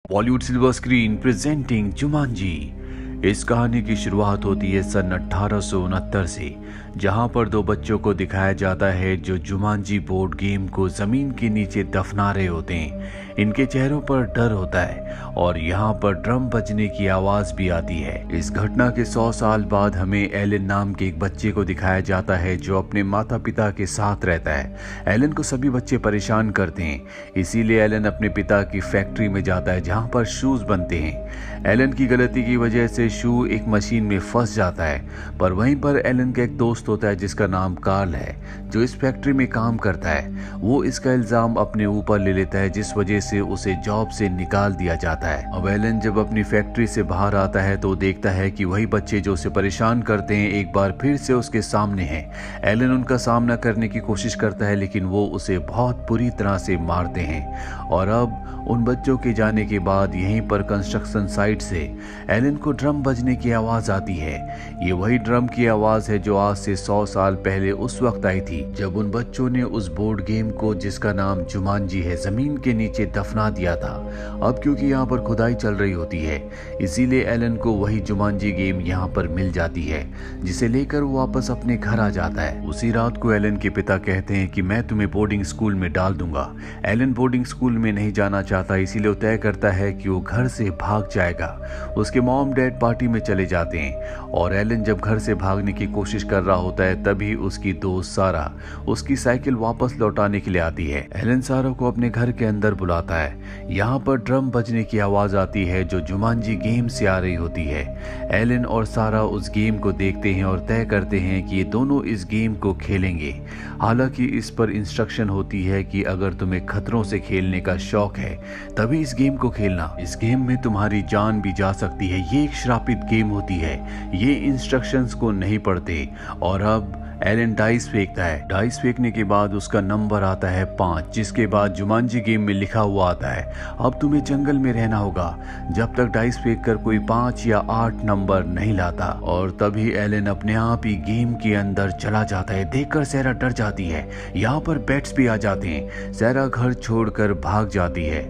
Bollywood silver screen presenting Jumanji. इस कहानी की शुरुआत होती है सन 1869 से, जहां पर दो बच्चों को दिखाया जाता है जो जुमांजी बोर्ड गेम को जमीन के नीचे दफना रहे होते हैं। इनके चेहरों पर डर होता है और यहाँ पर ड्रम बजने की आवाज भी आती है। इस घटना के 100 साल बाद हमें एलन नाम के एक बच्चे को दिखाया जाता है जो अपने माता पिता के साथ रहता है। एलन को सभी बच्चे परेशान करते हैं, इसीलिए एलन अपने पिता की फैक्ट्री में जाता है जहाँ पर शूज बनते हैं। एलन की गलती की वजह से शू एक मशीन में फंस जाता है, पर वहीं पर एलन का एक दोस्त होता है जिसका नाम कार्ल है, जो इस फैक्ट्री में काम करता है। वो इसका इल्जाम अपने ऊपर ले लेता है, जिस वजह से उसे जॉब से निकाल दिया जाता है। अब एलन जब अपनी फैक्ट्री से बाहर आता है तो देखता है कि वही बच्चे जो उसे परेशान करते हैं एक बार फिर से उसके सामने हैं। एलन उनका सामना करने की कोशिश करता है, लेकिन वो उसे बहुत बुरी तरह से मारते हैं। और अब उन बच्चों के जाने के बाद यहीं पर कंस्ट्रक्शन साइट से एलन को ड्रम बजने की आवाज आती है। ये वही ड्रम की आवाज है जो आज से 100 साल पहले उस वक्त आई थी जब उन बच्चों ने उस बोर्ड गेम को, जिसका नाम जुमांजी है, जमीन के नीचे दफना दिया था। अब क्योंकि यहाँ पर खुदाई चल रही होती है, इसीलिए एलन को वही जुमांजी गेम यहाँ पर मिल जाती है, जिसे लेकर वो वापस अपने घर आ जाता है। उसी रात को एलन के पिता कहते हैं कि मैं तुम्हें बोर्डिंग स्कूल में डाल दूंगा। एलन बोर्डिंग स्कूल में नहीं जाना चाहता, इसीलिए वो तय करता है कि वो घर से भाग जाएगा। उसके मॉम डैड पार्टी में चले जाते हैं और एलन जब घर से भागने की कोशिश कर रहा होता है तभी उसकी दोस्त सारा उसकी साइकिल वापस लौटाने के लिए आती है। एलन सारा को अपने घर के अंदर बुलाता है। यहाँ पर ड्रम बजने की आवाज आती है जो जुमांजी गेम से आ रही होती है। एलन और सारा उस गेम को देखते हैं और तय करते हैं कि ये दोनों इस गेम को खेलेंगे। हालांकि इस पर इंस्ट्रक्शन होती है कि अगर तुम्हें खतरों से खेलने का शौक है तभी इस गेम को खेलना। इस गेम में तुम्हारी जान भी जा सकती है। ये एक श्रापित गेम होती है। ये इंस्ट्रक्शंस को नहीं पढ़ते। और अब एलन डाइस फेंकता है। डाइस फेंकने के बाद उसका नंबर आता है 5, जिसके बाद जुमांजी गेम में लिखा हुआ आता है अब तुम्हें जंगल में रहना होगा जब तक डाइस फेंक कर कोई 5 या 8 नंबर नहीं लाता। और तभी एलन अपने आप ही गेम के अंदर चला जाता है। देखकर सैरा डर जाती है। यहाँ पर बेट्स भी आ जाते हैं। सैरा घर छोड़कर भाग जाती है।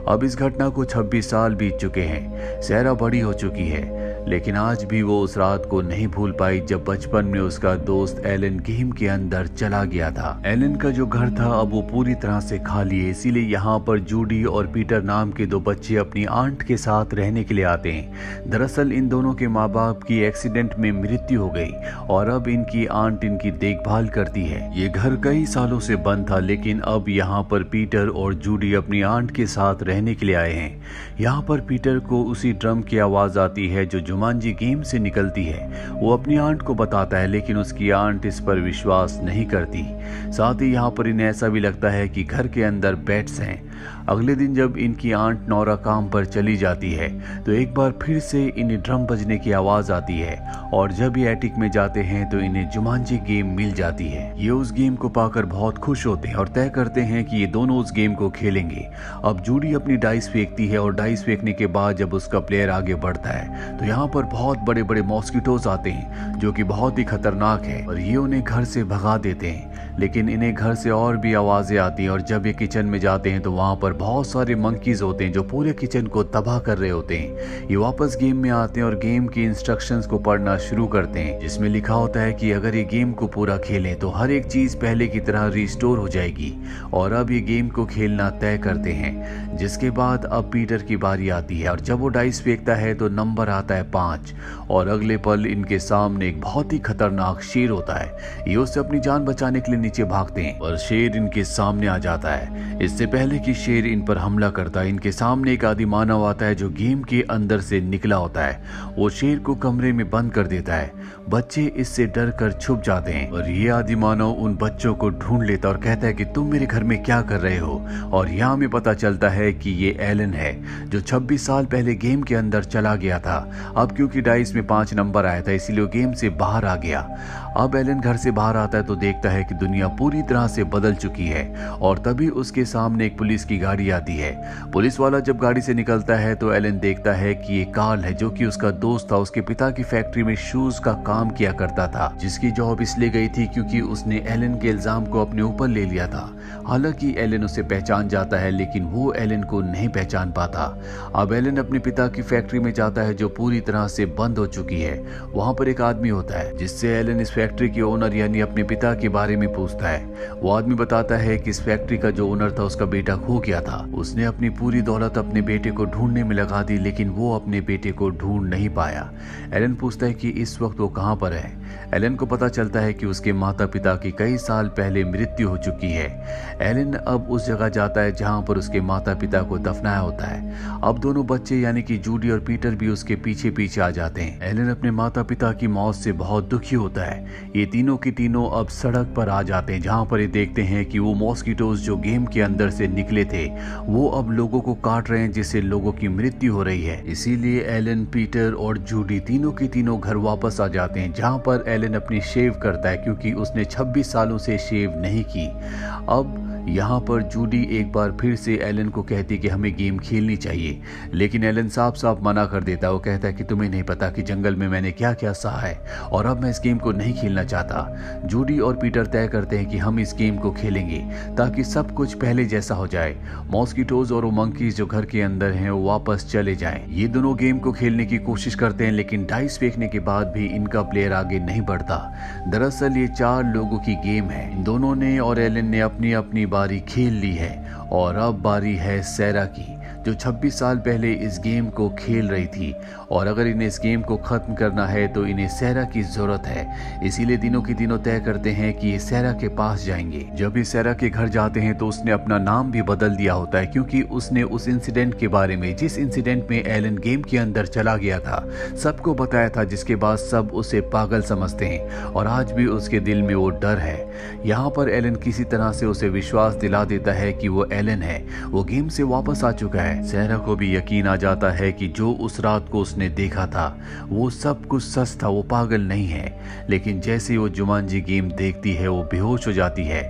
अब इस घटना को 26 साल बीत चुके हैं। सैरा बड़ी हो चुकी है, लेकिन आज भी वो उस रात को नहीं भूल पाई जब बचपन में उसका दोस्त एलन गेम के अंदर चला गया था। एलन का जो घर था अब वो पूरी तरह से खाली है, इसीलिए यहाँ पर जूडी और पीटर नाम के दो बच्चे अपनी आंट के साथ रहने के लिए आते हैं। दरअसल इन दोनों के माँ बाप की एक्सीडेंट में मृत्यु हो गई और अब इनकी आंट इनकी देखभाल करती है। ये घर कई सालों से बंद था, लेकिन अब यहाँ पर पीटर और जूडी अपनी आंट के साथ रहने के लिए आए हैं। यहाँ पर पीटर को उसी ड्रम की आवाज आती है जो जुमांजी गेम से निकलती है। वो अपनी आंट को बताता है, लेकिन उसकी आंट इस पर विश्वास नहीं करती। साथ ही यहाँ पर इन्हें ऐसा भी लगता है कि घर के अंदर बैट्स हैं। अगले दिन जब इनकी आंट नौरा काम पर चली जाती है तो एक बार फिर से इन्हें ड्रम बजने की आवाज आती है और जब ये एटिक में जाते हैं तो इन्हें जुमांजी गेम मिल जाती है। ये उस गेम को पाकर बहुत खुश होते हैं और तय करते हैं कि ये दोनों उस गेम को खेलेंगे। अब जूडी अपनी डाइस फेंकती है और डाइस फेंकने के बाद जब उसका प्लेयर आगे बढ़ता है तो यहाँ पर बहुत बड़े बड़े मॉस्किटोज आते हैं जो कि बहुत ही खतरनाक है और ये उन्हें घर से भगा देते हैं। लेकिन इन्हें घर से और भी आवाजें आती हैं और जब ये किचन में जाते हैं तो वहाँ पर बहुत सारे मंकीज होते हैं जो पूरे किचन को तबाह कर रहे होते हैं। ये वापस गेम में आते हैं और गेम की इंस्ट्रक्शंस को पढ़ना शुरू करते हैं, जिसमें लिखा होता है कि अगर ये गेम को पूरा खेलें तो हर एक चीज पहले की तरह रिस्टोर हो जाएगी। और अब ये गेम को खेलना तय करते हैं, जिसके बाद अब पीटर की बारी आती है और जब वो डाइस फेंकता है तो नंबर आता है 5 और अगले पल इनके सामने एक बहुत ही खतरनाक शेर होता है। ये उससे अपनी जान बचाने के लिए नीचे भागते हैं और शेर इनके सामने आ जाता है। इससे पहले कि शेर इन पर हमला करता है, इनके सामने एक आदि मानव आता है जो गेम के अंदर से निकला होता है। वो शेर को कमरे में बंद कर देता है। बच्चे इससे डर कर छुप जाते हैं और ये आदि मानव उन बच्चों को ढूंढ लेता और कहता है कि तुम मेरे घर में क्या कर रहे हो। और यहाँ हमें पता चलता है कि ये एलन है जो 26 साल पहले गेम के अंदर चला गया था। अब क्योंकि डाइस में 5 नंबर आया था इसीलिए वो गेम से बाहर आ गया। अब एलन घर से बाहर आता है तो देखता है कि दुनिया पूरी तरह से बदल चुकी है और तभी उसके सामने एक पुलिस की गाड़ी आती है। पुलिस वाला जब गाड़ी से निकलता है तो एलन देखता है कि ये कार्ल है जो कि उसका दोस्त था, उसके पिता की फैक्ट्री में शूज का काम किया करता था, जिसकी जॉब इसलिए गई थी क्योंकि उसने एलन के इल्जाम को अपने ऊपर ले लिया था। हालांकि एलन उसे पहचान जाता है लेकिन वो एलन को नहीं पहचान पाता। अब एलन अपने पिता की फैक्ट्री में जाता है जो पूरी तरह से बंद हो चुकी है। वहां पर एक आदमी होता है जिससे एलन इस फैक्ट्री के ओनर यानी अपने पिता के बारे में पूछता है। वो आदमी बताता है कि इस फैक्ट्री का जो ओनर था उसका बेटा खो गया था। उसने अपनी पूरी दौलत अपने बेटे को ढूंढने में लगा दी लेकिन वो अपने बेटे को ढूंढ नहीं पाया। एलन पूछता है कि इस वक्त वो कहां पर है। एलन को पता चलता है कि उसके माता पिता की कई साल पहले मृत्यु हो चुकी है। एलन अब उस जगह जाता है जहां पर उसके माता पिता को दफनाया होता है। अब दोनों बच्चे यानी कि जूडी और पीटर भी उसके पीछे पीछे आ जाते हैं। एलन अपने माता पिता की मौत से बहुत दुखी होता है। ये तीनों की तीनों अब सड़क पर आ जाते हैं जहां पर ये देखते हैं कि वो मॉस्किटोज जो गेम के अंदर से निकले थे वो अब लोगों को काट रहे हैं जिससे लोगों की मृत्यु हो रही है। इसीलिए एलन, पीटर और जूडी तीनों की तीनों घर वापस आ जाते हैं जहां पर एलन अपनी शेव करता है क्योंकि उसने 26 सालों से शेव नहीं की। अब यहाँ पर जूडी एक बार फिर से एलन को कहती कि हमें गेम खेलनी चाहिए, लेकिन एलन साफ साफ मना कर देता है। वो कहता है कि तुम्हें नहीं पता कि जंगल में मैंने क्या क्या सहा है और अब मैं इस गेम को नहीं खेलना चाहता। जूडी और पीटर तय करते हैं कि हम इस गेम को खेलेंगे ताकि सब कुछ पहले जैसा हो जाए। मॉस्किटोज और वो मंकीज जो घर के अंदर हैं वो वापस चले जाएं। ये दोनों गेम को खेलने की कोशिश करते हैं लेकिन डाइस फेंकने के बाद भी इनका प्लेयर आगे नहीं बढ़ता। दरअसल ये 4 लोगों की गेम है। इन दोनों ने और एलन ने अपनी अपनी बारी खेल ली है और अब बारी है सैरा की जो 26 साल पहले इस गेम को खेल रही थी और अगर इन्हें इस गेम को खत्म करना है तो इन्हें सैरा की जरूरत है। इसीलिए तीनों की तीनों तय करते हैं कि ये सैरा के पास जाएंगे। जब ये सैरा के घर जाते हैं तो उसने अपना नाम भी बदल दिया होता है क्योंकि उसने उस इंसिडेंट के बारे में, जिस इंसिडेंट में एलन गेम के अंदर चला गया था, सबको बताया था, जिसके बाद सब उसे पागल समझते हैं और आज भी उसके दिल में वो डर है। यहाँ पर एलन किसी तरह से उसे विश्वास दिला देता है कि वो एलन है, वो गेम से वापस आ चुका है। सैरा को भी यकीन आ जाता है कि जो उस रात को उसने देखा था वो सब कुछ सच था, वो पागल नहीं है। लेकिन जैसे ही वो जुमांजी गेम देखती है वो बेहोश हो जाती है।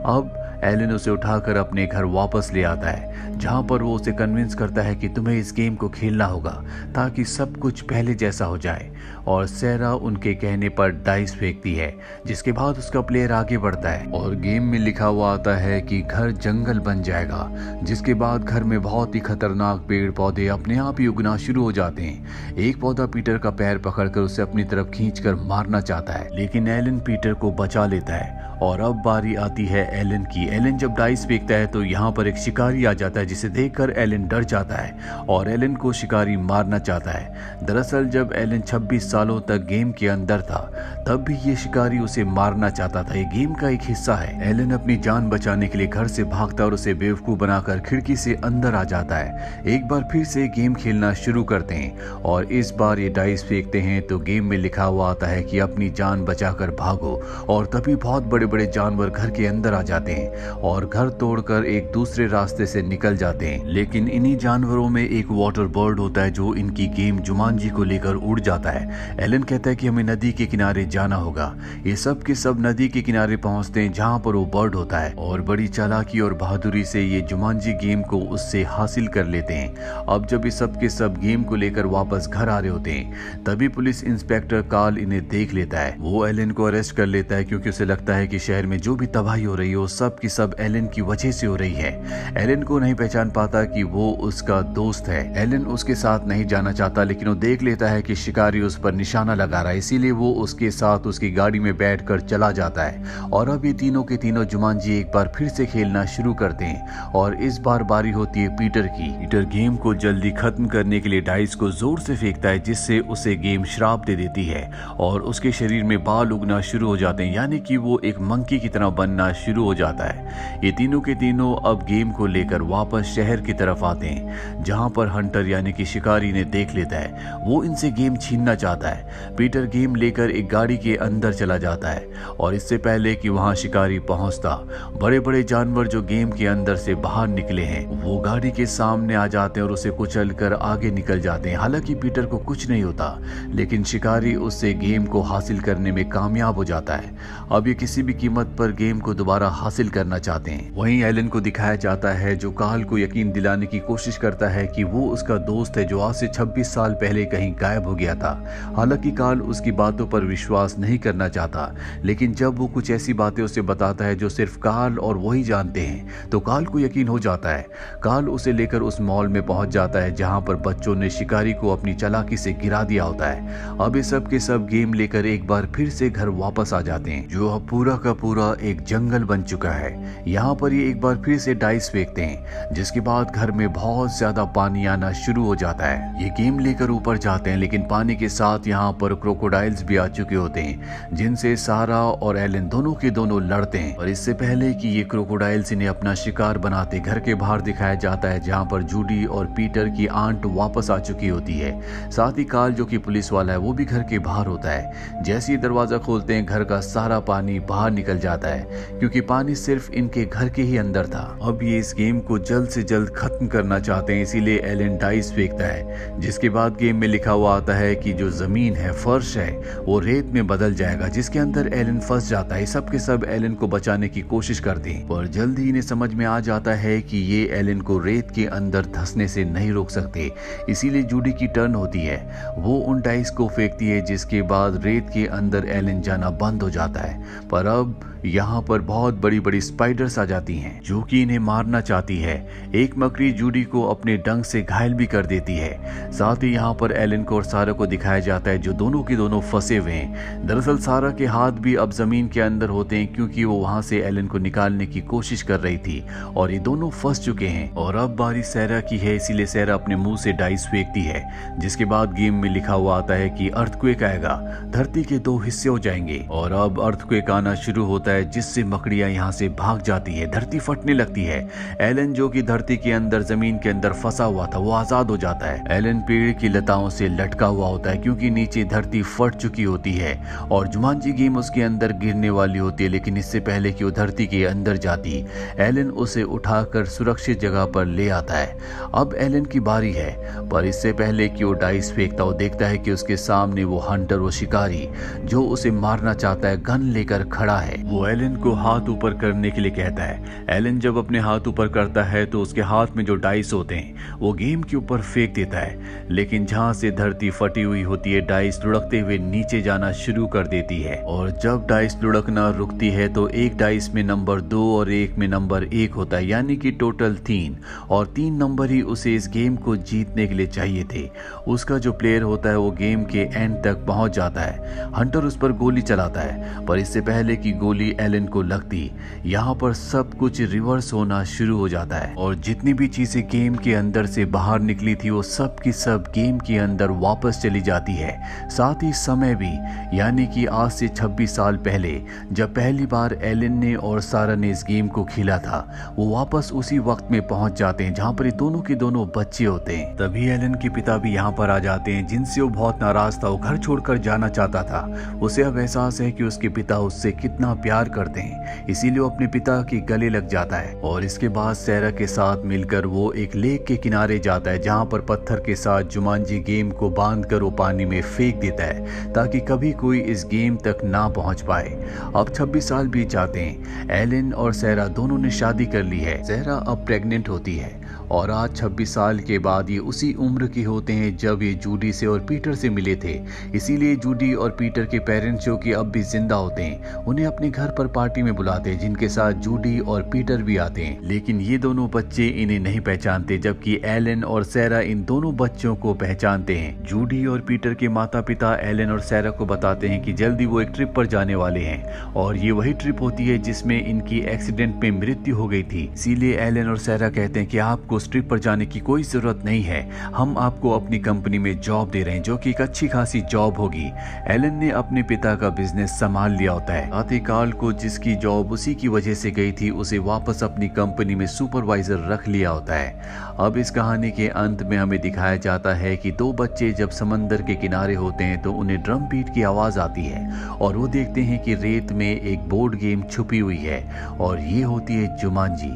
अब एलन उसे उठाकर अपने घर वापस ले आता है जहां पर वो उसे कन्विंस करता है कि तुम्हें इस गेम को खेलना होगा ताकि सब कुछ पहले जैसा हो जाए। और सैरा उनके कहने पर डाइस फेंकती है जिसके बाद उसका प्लेयर आगे बढ़ता है और गेम में लिखा हुआ आता है कि घर जंगल बन जाएगा, जिसके बाद घर में बहुत ही खतरनाक पेड़ पौधे अपने आप ही उगना शुरू हो जाते हैं। एक पौधा पीटर का पैर पकड़कर उसे अपनी तरफ खींचकर मारना चाहता है लेकिन एलन पीटर को बचा लेता है। और अब बारी आती है एलन की। एलन जब डाइस फेंकता है तो यहाँ पर एक शिकारी आ जाता है जिसे देखकर एलन डर जाता है और एलन को शिकारी मारना चाहता है। दरअसल जब एलन 26 सालों तक गेम के अंदर था तब भी ये शिकारी उसे मारना चाहता था। ये गेम का एक हिस्सा है। एलन अपनी जान बचाने के लिए घर से भागता और उसे बेवकूफ बनाकर खिड़की से अंदर आ जाता है। एक बार फिर से गेम खेलना शुरू करते हैं और इस बार ये डाइस फेंकते हैं तो गेम में लिखा हुआ आता है कि अपनी जान बचाकर भागो। और तभी बहुत बड़े बड़े जानवर घर के अंदर आ जाते हैं और घर तोड़कर एक दूसरे रास्ते से निकल जाते हैं। लेकिन इन्हीं जानवरों में एक वाटर बर्ड होता है जो इनकी गेम जुमांजी को लेकर उड़ जाता है। एलन कहता है कि हमें नदी के किनारे जाना होगा। ये सब के सब नदी के किनारे पहुंचते हैं जहां पर वो बर्ड होता है और बड़ी चालाकी और बहादुरी से ये जुमांजी गेम को उससे हासिल कर लेते हैं। अब जब ये सब के सब गेम को लेकर वापस घर आ रहे होते हैं तभी पुलिस इंस्पेक्टर कार्ल इन्हें देख लेता है। वो एलन को अरेस्ट कर लेता है क्योंकि उसे लगता है कि शहर में जो भी तबाही हो रही है वो सब की सब एलन की वजह से हो रही है। एलन को नहीं पहचान पाता कि वो उसका दोस्त है। एलन उसके साथ नहीं जाना चाहता लेकिन वो देख लेता है कि शिकारी उस पर निशाना लगा रहा है, इसीलिए वो उसके साथ उसकी गाड़ी में बैठकर चला जाता है। और अब ये तीनों के तीनों जुमांजी एक बार फिर से खेलना शुरू करते हैं और इस बार बारी होती है पीटर की। पीटर गेम को जल्दी खत्म करने के लिए डाइस को जोर से फेंकता है जिससे उसे गेम श्राप दे देती है और उसके शरीर में बाल उगना शुरू हो जाते हैं, यानी कि वो एक मंकी की तरह बनना शुरू हो जाता है। है। ये तीनों के तीनों अब गेम को लेकर वापस शहर की तरफ आते हैं, जहां पर हंटर यानी कि शिकारी ने देख लेता है। वो इनसे गेम छीनना चाहता है। पीटर गेम लेकर एक गाड़ी के अंदर चला जाता है और इससे पहले कि वहां शिकारी पहुंचता, बड़े बड़े जानवर जो गेम के अंदर से बाहर निकले हैं वो गाड़ी के सामने आ जाते हैं और उसे कुचल कर आगे निकल जाते हैं। हालांकि पीटर को कुछ नहीं होता, लेकिन शिकारी उससे गेम को हासिल करने में कामयाब हो जाता है। अब ये किसी भी कीमत पर गेम को दोबारा हासिल करना चाहते हैं। वहीं एलन को दिखाया जाता है जो कार्ल को यकीन दिलाने की कोशिश करता है कि वो उसका दोस्त है जो आज से 26 साल पहले कहीं गायब हो गया था। हालांकि कार्ल उसकी बातों पर विश्वास नहीं करना चाहता, लेकिन जब वो कुछ ऐसी बातें उसे बताता है जो सिर्फ कार्ल और वही जानते हैं, तो कार्ल को यकीन हो जाता है। कार्ल उसे लेकर उस मॉल में पहुंच जाता है जहां पर बच्चों ने शिकारी को अपनी चालाकी से गिरा दिया होता है। अब ये सब के सब गेम लेकर एक बार फिर से घर वापस आ जाते हैं, जो अब पूरा का पूरा एक जंगल बन चुका है। यहाँ पर ये एक बार फिर से डाइस फेंकते हैं, जिसके बाद घर में बहुत ज्यादा पानी आना शुरू हो जाता है। ये गेम लेकर ऊपर जाते हैं, लेकिन पानी के साथ यहाँ पर क्रोकोडाइल्स भी आ चुके होते हैं, जिनसे सारा और एलन दोनों के दोनों लड़ते हैं। और इससे पहले कि ये क्रोकोडाइल्स इन्हें अपना शिकार बनाते, घर के बाहर दिखाया जाता है जहाँ पर जूडी और पीटर की आंट वापस आ चुकी होती है। साथ ही कार्ल जो कि पुलिस वाला है वो भी घर के बाहर होता है। जैसे ही दरवाजा खोलते हैं, घर का सारा पानी बाहर निकल जाता है, क्योंकि पानी सिर्फ इनके घर के ही अंदर था। अब ये इस गेम को जल्द से जल्द खत्म करना चाहते हैं, इसीलिए एलन डाइस फेंकता है, जिसके बाद गेम में लिखा हुआ आता है कि जो जमीन है, फर्श है, वो रेत में बदल जाएगा, जिसके अंदर एलन फंस जाता है। सब के सब एलन को बचाने की कोशिश करते हैं, पर जल्द ही इन्हें समझ में आ जाता है कि ये एलन को रेत के अंदर धंसने से नहीं रोक सकते। इसीलिए जूडी की टर्न होती है, वो उन डाइस को फेंकती है, जिसके बाद रेत के अंदर एलन जाना बंद हो जाता है। पर अब यहाँ पर बहुत बड़ी बड़ी स्पाइडर्स आ जाती हैं, जो कि इन्हें मारना चाहती है। एक मकड़ी जूडी को अपने डंक से घायल भी कर देती है। साथ ही यहाँ पर एलन को और सारा को दिखाया जाता है, जो दोनों के दोनों फंसे हुए हैं। दरअसल सारा के हाथ भी अब जमीन के अंदर होते हैं, क्योंकि वो वहां से एलन को निकालने की कोशिश कर रही थी और ये दोनों फंस चुके हैं। और अब बारी सैरा की है, इसीलिए सैरा अपने मुंह से डाइस फेंकती है, जिसके बाद गेम में लिखा हुआ आता है कि अर्थक्वेक आएगा, धरती के 2 हिस्से हो जाएंगे। और अब अर्थक्वेक आना शुरू होता है, जिससे मकड़ियां यहाँ से भाग जाती है, धरती फटने लगती है। एलन जो कि धरती के अंदर जमीन के अंदर फंसा हुआ था, वो आजाद हो जाता है। एलन पेड़ की लताओं से लटका हुआ होता है, क्योंकि नीचे धरती फट चुकी होती है और जुमांजी गेम उसके अंदर गिरने वाली होती है। लेकिन इससे पहले कि वो धरती के अंदर जाती, एलन उसे उठाकर सुरक्षित जगह पर ले आता है। अब एलन की बारी है, पर इससे पहले कि वो डाइस फेंकता, वो देखता है कि उसके सामने वो हंटर, वो शिकारी जो उसे मारना चाहता है, गन लेकर खड़ा है। वो एलन को हाथ ऊपर करने के लिए कहता है। एलन जब अपने हाथ ऊपर करता है तो उसके हाथ में जो डाइस होते हैं वो गेम के ऊपर फेंक देता है, लेकिन जहां से धरती फटी हुई होती है, डाइस लुढ़कते हुए नीचे जाना शुरू कर देती है। और जब डाइस लुढ़कना रुकती है तो एक डाइस में नंबर 2 और एक में नंबर 1 होता है, यानी कि टोटल 3, और 3 नंबर ही उसे इस गेम को जीतने के लिए चाहिए थे। उसका जो प्लेयर होता है वो गेम के एंड तक पहुंच जाता है। हंटर उस पर गोली चलाता है, पर इससे पहले कि गोली एलन को लगती, यहाँ पर सब कुछ रिवर्स होना शुरू हो जाता है और जितनी भी चीजें गेम के अंदर से बाहर निकली थी वो सब की सब गेम के अंदर वापस चली जाती है। साथ ही समय भी, यानी कि आज से 26 साल पहले जब पहली बार एलन ने और सारा ने इस गेम को खेला था, वो वापस उसी वक्त में पहुंच जाते हैं जहाँ पर ये दोनों के दोनों बच्चे होते हैं। तभी एलन के पिता भी यहाँ पर आ जाते हैं, जिनसे वो बहुत नाराज था, वो घर छोड़कर जाना चाहता था। उसे अब एहसास है कि उसके पिता उससे कितना प्यार करते हैं, इसीलिए वो अपने पिता के गले लग जाता है। और इसके बाद सैरा के साथ मिलकर वो एक लेक के किनारे जाता है, जहाँ पर पत्थर के साथ जुमांजी गेम को बांधकर वो पानी में फेंक देता है, ताकि कभी कोई इस गेम तक ना पहुंच पाए। अब 26 साल बीत जाते हैं। एलन और सैरा दोनों ने शादी कर ली है। सैरा अब प्रेग्नेंट होती है और आज 26 साल के बाद ये उसी उम्र के होते हैं जब ये जूडी से और पीटर से मिले थे। इसीलिए जूडी और पीटर के पेरेंट्स जो कि अब भी जिंदा होते हैं, उन्हें अपने घर पर पार्टी में बुलाते हैं, जिनके साथ जूडी और पीटर भी आते हैं। लेकिन ये दोनों बच्चे इन्हें नहीं पहचानते, जबकि एलन और सैरा इन दोनों बच्चों को पहचानते हैं। जूडी और पीटर के माता पिता एलन और सैरा को बताते हैं कि जल्दी वो एक ट्रिप पर जाने वाले हैं और ये वही ट्रिप होती है जिसमें इनकी एक्सीडेंट में मृत्यु हो गई थी। इसीलिए एलन और सैरा कहते हैं कि आपको आपको स्ट्रिप पर जाने की कोई जरूरत नहीं है, हम आपको अपनी कंपनी में जॉब दे रहे हैं, जो कि एक अच्छी खासी जॉब होगी। एलन ने अपने पिता का बिजनेस संभाल लिया होता है। आते काल को जिसकी जॉब उसी की वजह से गई थी, उसे वापस अपनी कंपनी में सुपरवाइजर रख लिया होता है। अब इस कहानी के अंत में हमें दिखाया जाता है कि दो बच्चे जब समंदर के किनारे होते हैं तो उन्हें ड्रम बीट की आवाज आती है और वो देखते हैं कि रेत में एक बोर्ड गेम छुपी हुई है और ये होती है जुमांजी,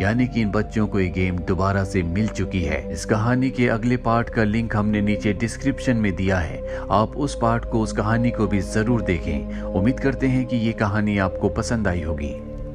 यानी कि इन बच्चों को ये गेम दोबारा से मिल चुकी है। इस कहानी के अगले पार्ट का लिंक हमने नीचे डिस्क्रिप्शन में दिया है, आप उस पार्ट को, उस कहानी को भी जरूर देखें। उम्मीद करते हैं कि ये कहानी आपको पसंद आई होगी।